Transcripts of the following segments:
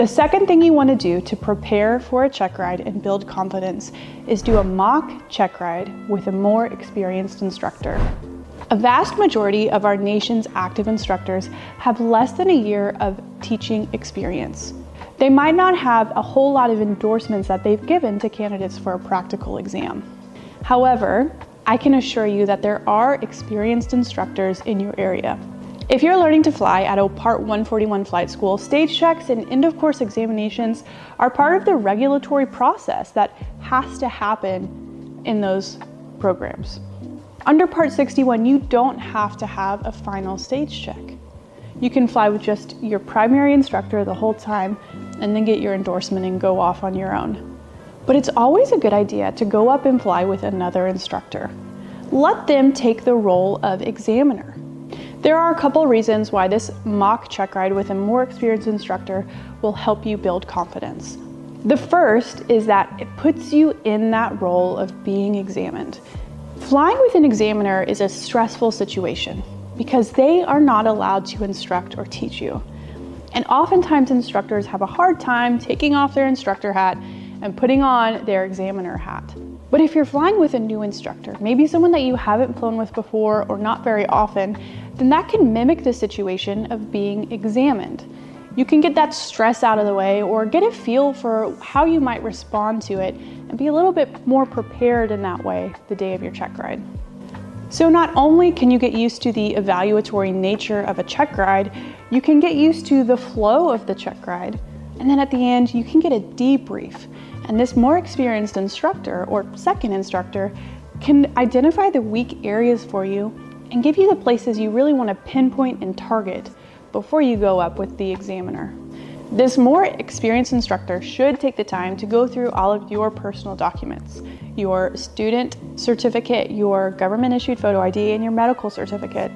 The second thing you want to do to prepare for a check ride and build confidence is do a mock check ride with a more experienced instructor. A vast majority of our nation's active instructors have less than a year of teaching experience. They might not have a whole lot of endorsements that they've given to candidates for a practical exam. However, I can assure you that there are experienced instructors in your area. If you're learning to fly at a Part 141 flight school, stage checks and end-of-course examinations are part of the regulatory process that has to happen in those programs. Under Part 61, you don't have to have a final stage check. You can fly with just your primary instructor the whole time and then get your endorsement and go off on your own. But it's always a good idea to go up and fly with another instructor. Let them take the role of examiner. There are a couple reasons why this mock check ride with a more experienced instructor will help you build confidence. The first is that it puts you in that role of being examined. Flying with an examiner is a stressful situation because they are not allowed to instruct or teach you. And oftentimes instructors have a hard time taking off their instructor hat and putting on their examiner hat. But if you're flying with a new instructor, maybe someone that you haven't flown with before or not very often, then that can mimic the situation of being examined. You can get that stress out of the way or get a feel for how you might respond to it and be a little bit more prepared in that way the day of your check ride. So not only can you get used to the evaluatory nature of a check ride, you can get used to the flow of the check ride. And then at the end, you can get a debrief. And this more experienced instructor or second instructor can identify the weak areas for you and give you the places you really want to pinpoint and target before you go up with the examiner. This more experienced instructor should take the time to go through all of your personal documents, your student certificate, your government issued photo ID, and your medical certificate.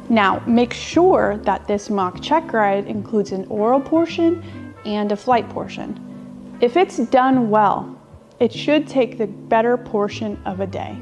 Now, make sure that this mock check ride includes an oral portion and a flight portion. If it's done well, it should take the better portion of a day.